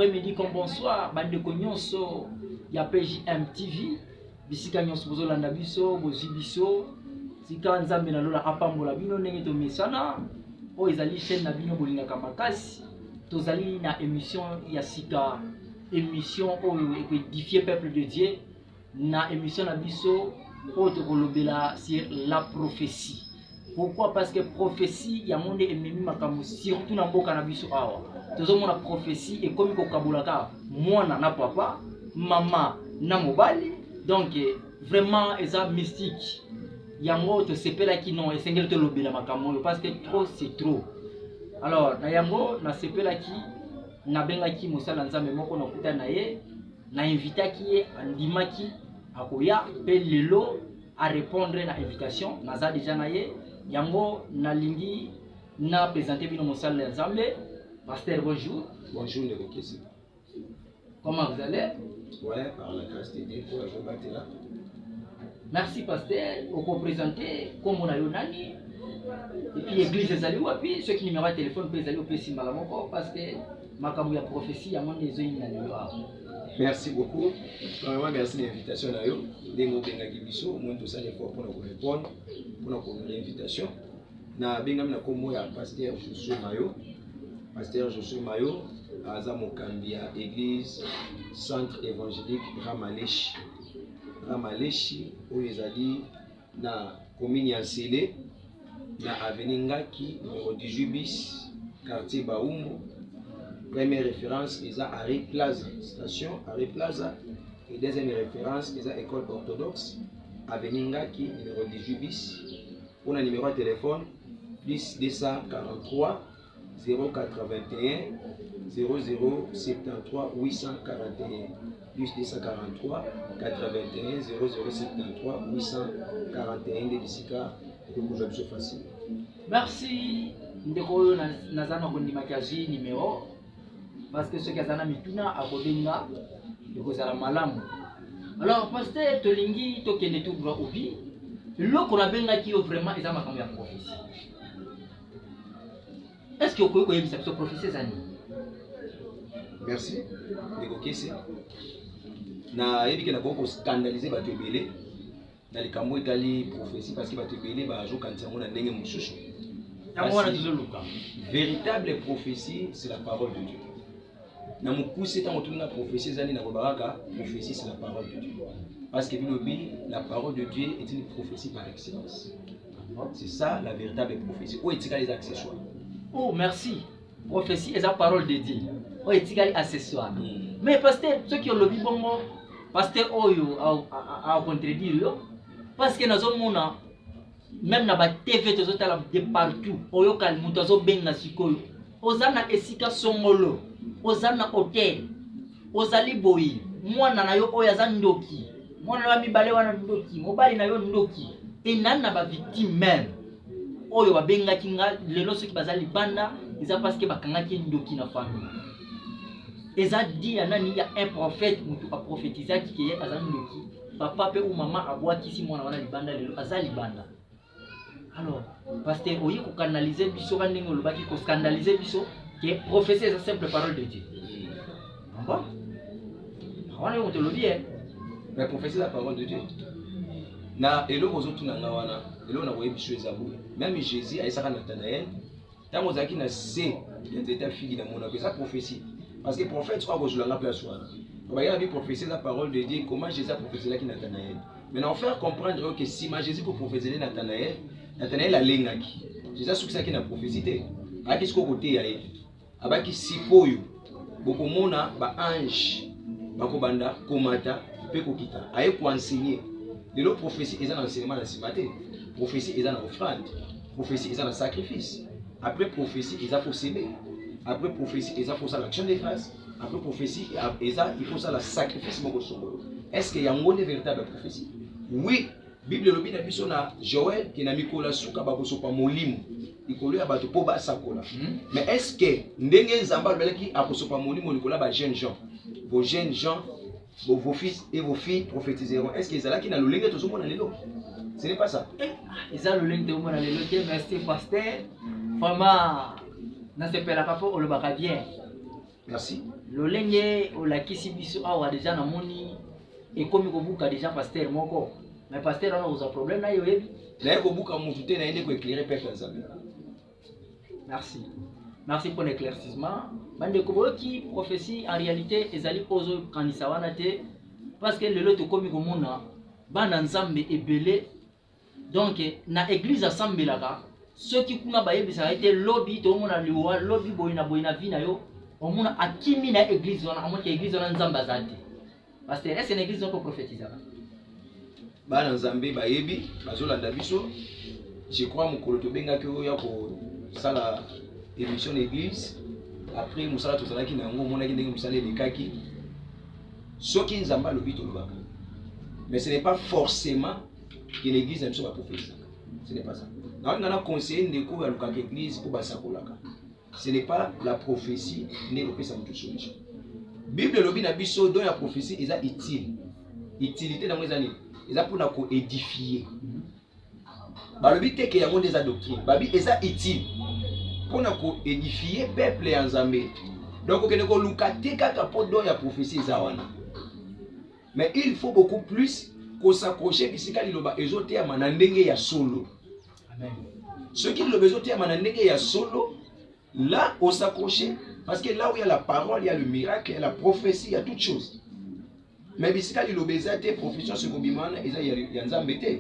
après-midi comme bonsoir, bande de Kognonso, ya PJM TV, bisika nyonso bozolanda biso, bozibiso, sika nzambe na lola apambola bino ndenge to mesana, o ezali chaîne na bino bolingaka makasi, tozali na émission ya sika, émission oyo édifier peuple de Dieu, na émission na biso oyo tokolobela sur la prophétie. Pourquoi? Parce que prophétie ya monde ememi makambo surtout na mboka na biso awa. Tozomona prophétie et comme kokabulaka mwana na papa, mama na mobali, donc vraiment eza mystique. Yango to sepela ki non esengeli to lobela makambo parce que trop c'est trop. Alors na yango na sepela ki na benga ki mosala nzambe moko na kuta na ye, na invita ki ye andimaki akoya pe lelo à répondre na invitation naza déjà na ye. Yango nalingi na présenter bino mosala nzambe. Pasteur, bonjour. Bonjour les Kokesi. Comment vous allez? Ouais, par la grâce de Dieu, pour la là. Merci Pasteur. Vous pouvez présenter comme on a eu nani. Et puis l'église des alliés, et puis ceux qui numéro de téléphone peuvent aller au PC Malamoko parce que ma caméra la prophétie à mon des yeux. Merci beaucoup. Vraiment merci de l'invitation à vous. Dengo benga kibiso, moi tout ça les fois pour nous répondre, pour nous l'invitation. Na benga na komo ya Pasteur Josué Mayo. Pasteur Josué Mayo, Aza Mokambia, église, centre évangélique Ramaleshi. Ramaleshi, où ils allaient na commune ya Sélé, na avenue Ngaki, numéro 18 bis, quartier Baumbo. Première référence, ils ont Arrêt Plaza, station Arrêt Plaza. Et deuxième référence, ils ont école orthodoxe, avenue Ngaki, numéro 18 bis. On a numéro de téléphone, plus 243. 081 0073 841 plus 243 81 0073 841 de Bissika et vous avez facile. Merci ndeko nazana kondimakazi numéro parce que ce qui azana mituna akobenga ekozala malamu. Alors pasteur tolingi tokende tout droit au but loko na benga ki vraiment eza makambo ya prophétie. Est-ce que vous pouvez vous prophétie Zani? Merci. Ndekokesi. Na yebike na koko scandaliser bato ebele na likambo etali prophétie parce que bato ebele ba jo kantiango na ndenge mususu. Véritable prophétie, c'est la parole de Dieu. Na mukuse tant que la prophétie Zani na kobaraka, prophétie c'est la parole de Dieu. Parce que la parole de Dieu est une prophétie par excellence. C'est ça la véritable prophétie. Où est-il les accessoires? Oh, merci. Prophétie est la parole de Dieu. Oh, est-il accessoire? Mais pasteur, ceux qui ont le bon pasteur Oyo a contredire parce que nous avons même na ba TV de partout. Oyo kal mutazo benga sikoyo. Ozana esika songolo. Ozana hotel. Ozali boyi. Mwana na yo oya za ndoki. Mwana wa mibale wana ndoki. Mobali na yo ndoki. Et nana ba victime même. Oyo babenga kinga lelo soki bazali banda eza parce que bakangaki ndoki na famille. Eza dit ya nani ya un prophète mutu a prophétiser ki ke azali ndoki. Papa pe ou maman abwaki si mwana wana libanda lelo azali banda. Alors, pasteur oyi ko canaliser biso ba ndenge lobaki ko scandaliser biso que prophétie est la simple parole de Dieu. Bon? Wana yo te lo bien. Mais prophétie la parole de Dieu. Na elo bozotu na wana elo na koyebi biso ezabu même Jésus aisaka Nathanaël tango zaki na se nzeta figi na mona ça prophétie parce que prophète soit bozula la place wana ba ya bi prophétie la parole de Dieu comment Jésus a prophétisé qui Nathanaël maintenant faire comprendre que si ma Jésus pour prophétiser Nathanaël alengaki Jésus soukisa ki na prophétie aki siko côté ya ye abaki sipoyo bokomona ba ange bakobanda komata pe kokita aye ko enseigner. De l'autre prophétie, ils ont l'enseignement de la cimaté. Prophétie, ils ont l'offrande. Prophétie, ils ont le sacrifice. Après prophétie, ils ont s'aimer. Après prophétie, ils ont fait l'action des grâces. Après prophétie, il faut ça le sacrifice. Est-ce qu'il y a une véritable prophétie? Oui. Bible le dit na Joël qui n'a mis kola suka baboso pa molimo. Ikolo ya bato po ba sakola. Mais est-ce que ndenge nzamba beleki akosopa molimo likola ba jeunes gens? Vos jeunes gens vos fils et vos filles prophétiseront. Est-ce qu'ils ont qui n'a le lingue tout le monde l'élo? Ce n'est pas ça. Ils ont le lingue tout le monde l'élo. Merci pasteur. Vraiment, n'a se perd pas pour le baka bien. Merci. Lolenge olakisi biso awa déjà na moni ekomi kobuka déjà pasteur moko. Mais pasteur on a un problème na yoyebi. Na yeko buka mutu te na yende ko éclairer peuple nzambe. Merci. Merci pour l'éclaircissement. Bande koboki prophétie en réalité ezali ozo kanisa wana te parce que lelo to komi komona bana nzambe ebele. Donc na église asambelaka ceux qui kuna bayebisa été lobby to mona liwa lobby boyina vina yo omona akimi na église wana amona église wana nzamba zate parce que est-ce une église on peut prophétiser bana nzambe bayebi bazolanda biso je crois mokolo tobengaki oyo ya kosala émission d'église après mosala tozalaki na yango omonaki ndenge mosala elekaki soki nzambe alobi tolobaka mais ce n'est pas forcément que l'église na biso baprophétisa, ce n'est pas ça. On a conseillé ndeko ya lukaka église pour basakolaka. Ce n'est pas la prophétie ne kopesa mutu solution. Bible lobi na biso don ya prophétie eza utile. Utilité na mweza ni eza pour na ko édifier. Balobi te ke yango des doctrine, babi eza utile pour na ko édifier peuple ya Nzambe. Donc okene ko lukate kaka po don ya prophétie eza wana. Mais il faut beaucoup plus qu'on s'accroche bisika liloba ezotea manandenge ya solo. Amen. Ceux qui le besoin de manandenge ya solo, là on s'accroche parce que là où il y a la parole, il y a le miracle, il y a la prophétie, il y a toutes choses. Mais bisika liloba ezate profession ce kobimana eza ya Nzambe te.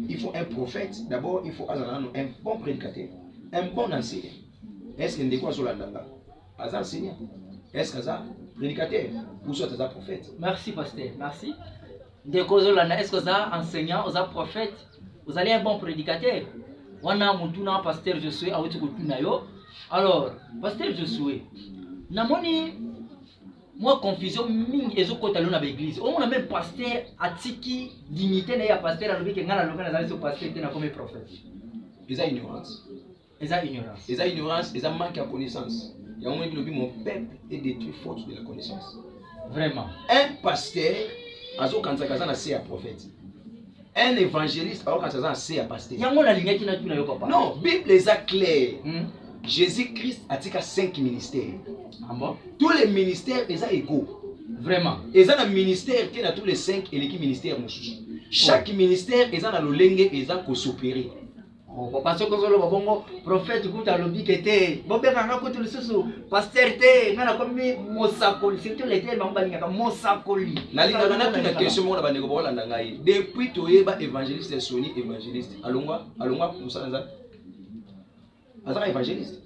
Il faut un prophète, d'abord il faut un bon prédicateur, un bon enseignant. Est-ce que ndeko azolandanga? Aza enseignant. Est-ce que ça prédicateur ou soit ça prophète? Merci pasteur, merci. Ndeko zolanda est-ce que ça enseignant, ça prophète? Vous allez un bon prédicateur. Wana mutuna pasteur Josué awuti kutuna yo. Alors, pasteur Josué, namoni moi confusion mingi ezokota lona ba église. On a même pasteur atiki dignité na ya pasteur alobi ke ngana lokana za so pasteur te na comme prophète. Eza ignorance. Eza ignorance. Eza ignorance, eza manque de connaissance. Il y a un moment qui mon peuple est détruit faute de la connaissance. Vraiment. Un pasteur azo kanza kazana c'est un prophète. Un évangéliste alors quand ça c'est un pasteur. Yango na lingaki na tuna yo papa. Non, Bible est claire. Jésus-Christ a dit 5 ministères. Ah bon? Tous les ministères sont égaux. Vraiment. Ils ont un ministère qui est dans tous les 5 et l'équipe ministère. Chaque ministère est dans le lengue et est s'opérer. Oh, parce que zolo bongo prophète kuta lobi kete. Bobe kanga kutu lisusu pasteur te ngana komi mosakoli surtout les termes mbani ngaka mosakoli. Na linga na tuna question mona bandeko bolanda ngai. Depuis toyeba évangéliste Sony évangéliste. Alongwa musanza. Azara évangéliste.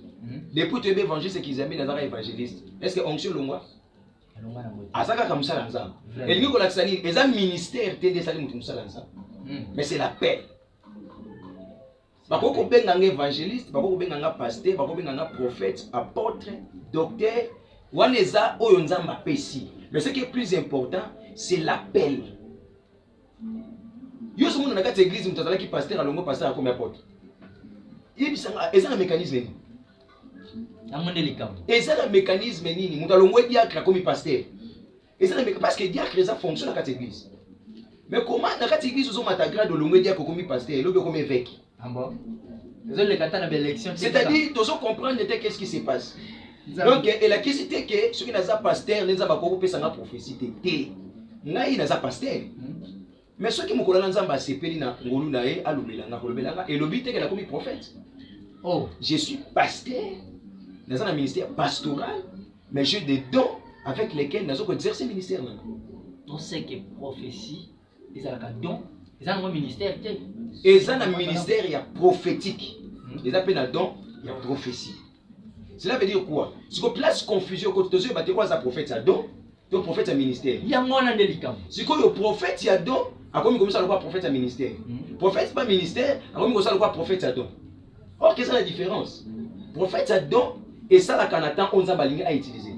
Depuis toyeba évangéliste qu'ils nazara évangéliste. Est-ce que onction longwa? Azaka comme ça nza. Et lingo ko laksani eza ministère te de sali mutu musala nza. Mais c'est la paix. Bako benga nga évangéliste, bako benga nga pasteur, bako benga nga prophète, apôtre, docteur, waneza oyo nzamba pesi. Mais ce qui est plus important, c'est l'appel. Yo somo na kati église mutazala ki pasteur alongo pasteur comme apôtre. Ibisanga eza na mécanisme ni. Amone likam. Eza na mécanisme nini mutalongo diacre comme pasteur. Eza na parce que diacre ça fonctionne na kati église. Mais comment na kati église zo mata grade longo diacre comme pasteur, lobe comme évêque. Ah bon? C'est-à-dire, tu dois comprendre qu'est-ce qui se passe. Donc, et la question est que ceux qui n'ont pas pasteur, ils n'ont pas compris sa prophétie. Ils n'ont pas pasteur. Mais ceux qui m'ont dit que c'est Pélina, Ngolunae, Alubelanga, et le but est que la commis prophète. Oh, je suis pasteur dans un ministère pastoral, mais j'ai des dons avec lesquels nous avons exercé le ministère. On sait que prophétie, ils ont des dons, ils ont un ministère. Et ça, un ministère il y a prophétique. Ils appellent un don, il y a prophétie. Cela veut dire quoi? Si on place confusion, quand tu as quoi ça prophète, ça don, donc prophète, c'est un ministère. Il y a un délicat. Si le prophète, il y a don, à comme ça, le prophète, c'est un ministère. Prophète, c'est pas ministère, à comme ça, le prophète, c'est un don. Or, qu'est-ce que c'est la différence? Prophète, c'est un don, et ça, la Canada, on a utilisé.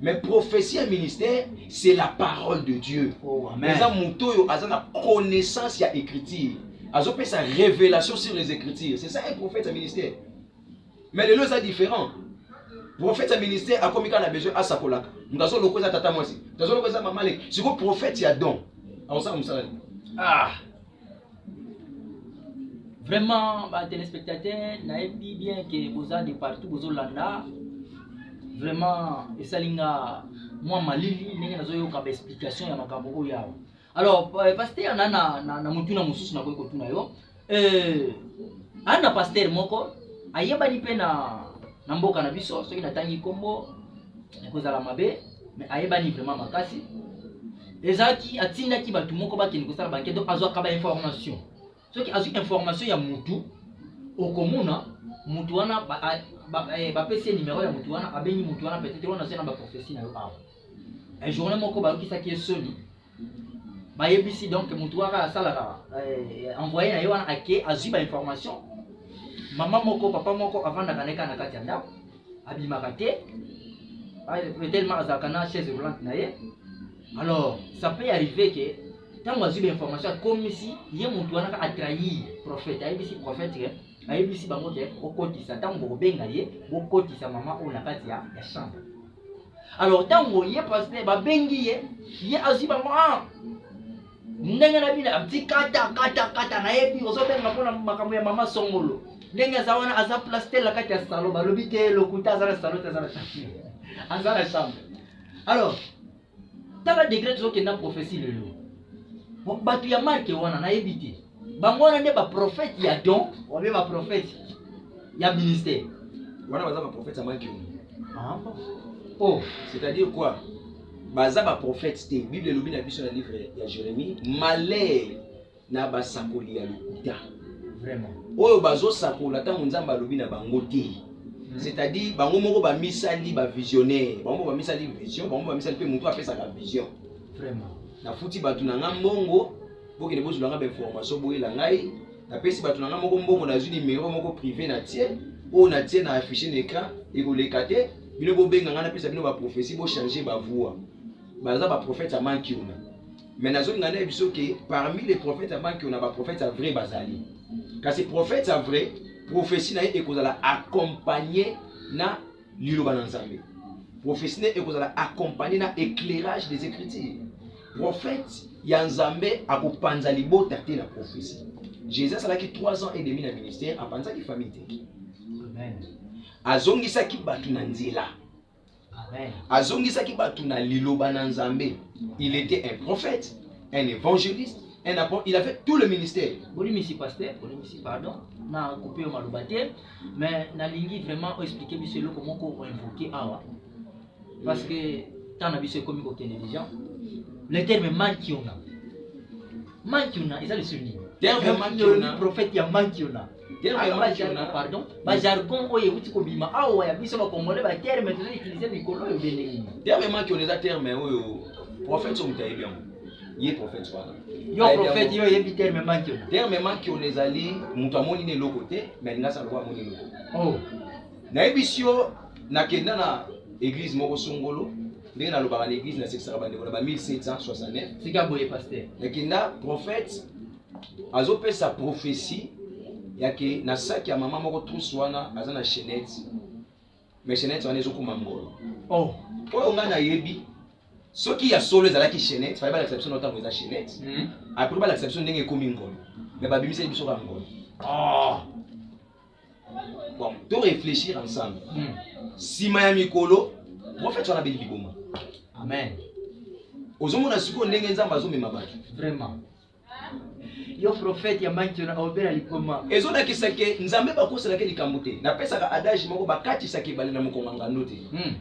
Mais prophétie et ministère, c'est la parole de Dieu. Oh, amen. Les gens ont la connaissance, il y a écriture. Ils ont fait sa révélation sur les écritures. C'est ça un prophète et un ministère. Mais les deux sont différents. Prophète et un ministère, a comme il a besoin à sa colère. Nous avons le cosa tata moi aussi. Nous avons le cosa maman. Si vous prophète, il y a don. Ah. Vraiment, téléspectateurs, n'avez bien que vous avez de partout, vous avez là. vraiment esalinga moi malili ndenge nazoyoka ba explication ya makambo oyo yawa. Alors pasteur na mutuna mususu na koyi kotuna yo ana pasteur moko ayebani pe na mboka na biso soki natangi kombo ekozala mabe mais ayebani vraiment makasi ezaki atindaki bato moko bakende kosala banke donc azwaka ba information soki azwi information ya mutu okomona mutu wana bapesi numéro ya mutu wana abengi mutu wana peut-être wana zena ba prophétie na yo awa un journée moko bayokisaki esoni bayebisi donc mutu wana asalaka envoyé na ye wana ake azwi ba information mama moko papa moko avandaka neka na kati ya ndako abimaka te tellement azalaka na chaise roulante na ye. Alors ça peut arriver que tant azwi ba information comme si ye mutu wana a trahir prophète ayebisi prophète ayebisi bango te okotisa ntango bobenga ye bokotisa mama oyo na kati ya chambre. Alors ntango ye pasteur babengi ye azwi bango ndenge na bina abti kata nayebi ozobenga mpona makambo ya mama songolo ndenge aza wana aza place te la kati ya salon balobi te lokuta aza na salon te aza na chambre. Alors tala degré tozokenda prophétie lelo bato ya marke wana nayebi te bango wana nde baprophète ya don obe baprophète ya ministère wana baza baprophète ya marke oh c'est-à-dire quoi baza baprophète te bible elobi na biso na livre ya Jérémie malheur na basakoli ya lokuta vraiment oyo bazosakola ntango nzambe alobi na bango te. C'est-à-dire bango moko bamisali ba visionnaire bango bamisali vision bango bamisali pe mutu apesaka vision vraiment na futi bato na nga mbongo bokene bozulanga ba information boyela ngai napesi bato na nga moko mbongo nazwi numéro moko privé na tie oyo na tie na affiché na écran ekoleka te bino bobenga nga napesa bino ba prophétie bo changer ba voix baza ba prophète ya mankiuna. Mais nazolinga na biso ke parmi les prophètes ya mankiuna ba prophète ya vrai bazali kasi prophète ya vrai prophétie na ye ekozala accompagné na liloba na nzambe. Prophétie na ekozala accompagné na éclairage des écritures. Prophète ya nzambe akopanza libota te na prophétie. Jésus asalaki 3 ans et demi na ministère apanzaki famille te. Amen. Azongisaki bato na nzela. Amen. Azongisaki bato na liloba na nzambe. Il était un prophète, un évangéliste, un apôtre, il a fait tout le ministère. Bolimisi pasteur, bolimisi pardon, na coupé au malobate, mais na lingi vraiment expliquer biso lo comment ko invoquer awa. Parce que tant na biso comme ko kende déjà. Le terme mankiona. Mankiona, c'est ça le souvenir. Terme mankiona, prophète ya mankiona. Terme mankiona, pardon. Ba jargon oye wuti ko bima awa ya biso ba kongolais ba terme to utiliser mikolo yo benengi. Terme mankiona za terme oyo prophète so mutayi bien. Ye prophète wana. Yo prophète yo yebi terme mankiona. Terme mankiona ezali mutu amoni ne loko te, mais ngasa lo amoni loko. Oh. Na ebisio na kenda na église moko songolo, ndenge na lobaka na église na sekisaka bandeko na ba 1769. Sika boye pasteur. Na kenda prophète azopesa prophétie yake na saki ya mama moko trousse wana aza na chaînette. Mais chaînette wana ezokuma ngolo. Oh. Oyo nga na yebi soki ya solo ezalaki chaînette, fallait pas l'exception notamment eza chaînette. Après pas l'exception ndenge ekomi ngolo. Mais ba bimisa biso ka ngolo. Oh. Bon, to réfléchir ensemble. Sima ya mikolo, prophète wana beli liboma. Amen. Ozomona siko ndenge nzamba azomema bato. Vraiment. Yo prophète ya mankiona obera likoma. Ezolakisa ke nzambe bakoselaka likambo te. Napesaka adage moko bakatisaka ebale na mokongo ngando te.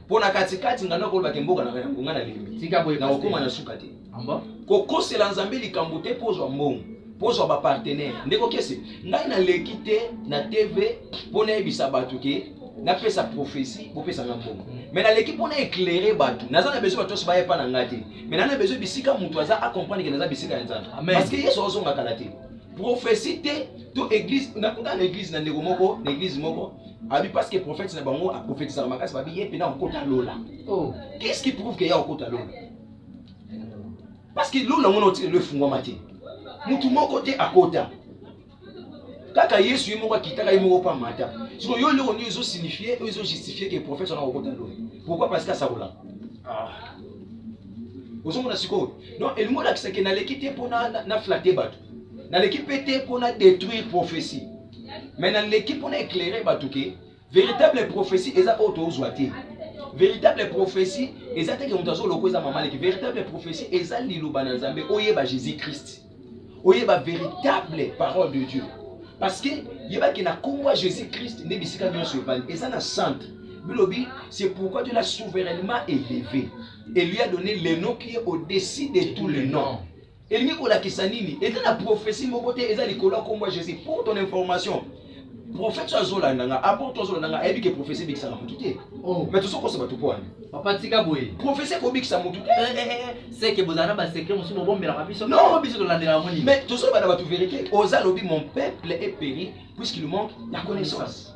Pona katikati ngando ko lobaka mboka na ngonga na lembi. Sika boye na okoma na suka te. Amba? Kokosela nzambe likambo te pozwa mbongo. Pozwa ba partenaire. Ndeko kese ngai na leki te na TV pona ebisa bato ke na pesa prophétie bo pesa na mbongo. Mais na leki pona éclairer bato. Naza na besoin bato so ba yepa na ngati. Mais na besoin bisika mutu aza a comprendre que naza bisika ya nzambe. Parce que yeso ozonga kala te. Prophétie te to église na kuta na église na ndeko moko na église moko abi parce que prophète na bango a prophétiser makasi babi yepe na okota lola. Oh, qu'est-ce qui prouve que ya okota lola? Parce que lola mona otile le fungwa mati. Mutu moko te akota. Kaka Yesu ye moko kitaka ye moko pa mata. Siko yo lelo ni ezo signifier, ezo justifier que prophète na okota lola. Pourquoi? Parce que ça roula. Ah. Ozomona siko. Non, elingo la kisake na lekite pona na flatter bato. Dans l'équipe était pour détruire prophétie. Mais dans l'équipe on a éclairé batuke véritable prophétie est à auto zoité. véritable prophétie ezate ke mutazo lokoza mama leki véritable prophétie ezali liloba na Nzambe oyeba Jésus Christ oyeba véritable parole de Dieu parce que yeba ke na komwa Jésus Christ nde bisika nyonso ebandi eza na centre bilobi c'est pourquoi Dieu l'a souverainement élevé et lui a donné le nom qui est au-dessus de tous les noms. Et il y a nini et la prophétie mokote eza likolo komwa Jésus pour ton information. Prophète Zola nanga apôtre Zola nanga ebi ke prophétie bikisa na mututé. Oh, mais tout ça ko se batu point. Papa tika boye. Prophétie ko bikisa mututé. C'est que bozana ba secret musu bo bombela ka biso. Non, biso to landela moni. Mais tout ça ba na batu vérité. Oza lobi mon peuple est péri puisqu'il manque la connaissance.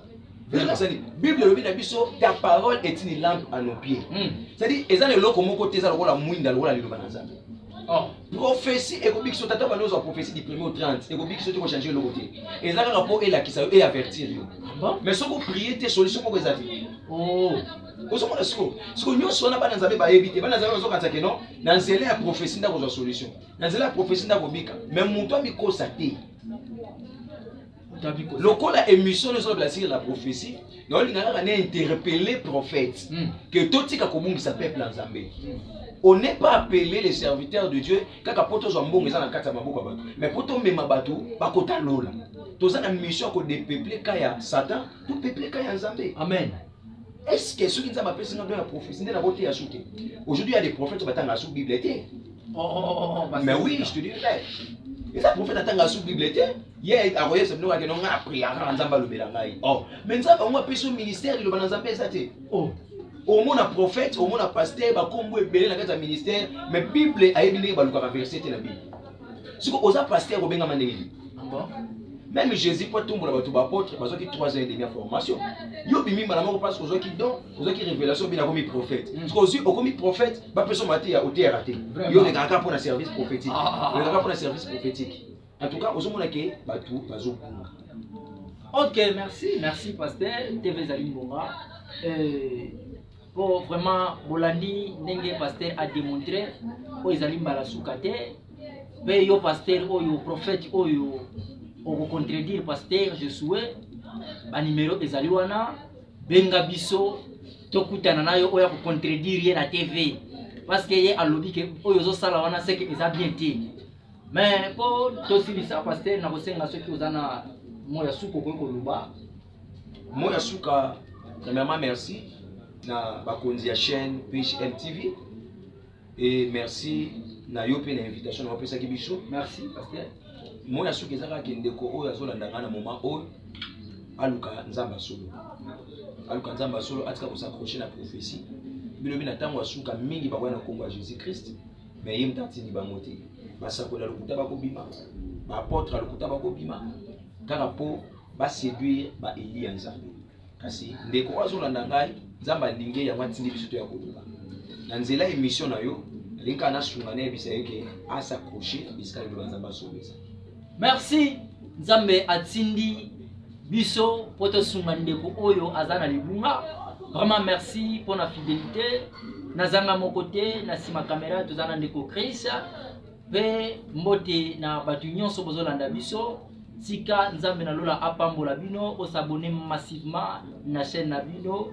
C'est-à-dire, Bible le dit ta parole est une lampe à nos pieds. C'est-à-dire, ezana loko moko teza lokola mwinda lokola liloba na Nzambe. Oh, prophétie et kobik sur tata banozo prophétie du 1er au 30 et kobik sur te changer le côté. Et ça rapport et la qui ça et avertir yo. Mais ce qu'on prier tes solutions pour ezati. Oh, ozo mona siko. Siko nyonso na bana Nzambe ba éviter. Bana Nzambe ozo kanza ke non, na nzela ya prophétie nda ko solution. Na nzela ya prophétie nda kobika. Mais muto amikosa te. Lokola émission de la prophétie, nous avons interpellé prophète que tout ce qui sa peuple en Zambie. On n'est pas appelé les serviteurs de Dieu quand apôtre Zambon est dans la mais pour tomber ma bateau, pas kota lola. Tous en mission que dépeupler kaya Satan, tout peupler kaya en Zambie. Amen. Est-ce que ceux qui nous appellent dans la prophétie n'est pas à ajouter? Aujourd'hui il y a des prophètes qui sont dans la Bible. Mais oui, je te dis vrai. Et ça prophète attend la Bible. Hier a envoyé ce nom à quelqu'un a prié à Nzamba le Belangai. Oh, mais Nzamba on a son ministère le Banzamba ezate. Oh. Au monde a prophète, au monde a pasteur, ba kombo ebele na kata ministère, mais Bible a ebile ba luka verset na Bible. Ce que osa pasteur obenga mandeli. Bon. Même Jésus pour tomber la batu ba apôtre, parce que 3 ans et demi de formation. Yo bimi malamo parce que ozo ki don, ozo ki révélation bina comme prophète. Parce que ozo comme prophète, ba personne maté à hauteur raté. Yo le gars pour un service prophétique. Le gars pour un service prophétique. En tout cas, ozo mona ke batu bazo. OK, merci pasteur TV Zalim Bonga. Pour vraiment Bolandi ndenge pasteur a démontré o Zalim bala soukate. Mais yo pasteur o yo prophète o yo on contredire pasteur je souhaite ba numéro ezali wana benga biso tokutana nayo oya ko contredire la TV parce que ye alobi ke oyo zo sala wana c'est que eza bien té mais pour tosilisa pasteur na kosenga soki ozana moya suko ko koluba moya suka premièrement merci na bakonzi ya chaîne PGM TV et merci na yo pe na invitation na pesa ki biso merci pasteur. Moi, je suis ndeko oyo azolanda na moment oyo aluka Nzamba solo. Aluka Nzamba solo atika ko s'accrocher na prophétie. Bilobi na tango asuka mingi ba wana komba Jésus Christ. Mais yem tatini ba moté. Ba sakola lokuta ba kobima. Ba apôtre lokuta ba kobima. Kaka po ba séduire ba Eli Nzambe. Kasi ndeko azolanda ngai Nzamba ndinge ya watindi biso to ya koluka. Na nzela émission na yo linka na sungane bisa yeke a s'accrocher bisika lo Nzamba solo. Merci Nzambe atindi biso poto sungandeko oyo azana libunga. Vraiment merci pour la fidélité. Nazanga mon côté na sima caméra tozana ndeko Chris pe mbote na batu nyonso bozolanda biso. Sika Nzambe na lola apambola bino o s'abonner massivement na chaîne na bino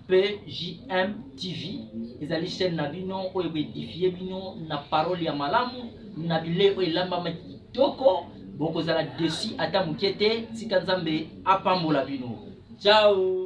PJM TV. Ezali chaîne na bino oyo édifier bino na parole ya malamu na bile oyo lamba matoko. Boko zala desi ata mukete sika Nzambe apambola bino. Ciao.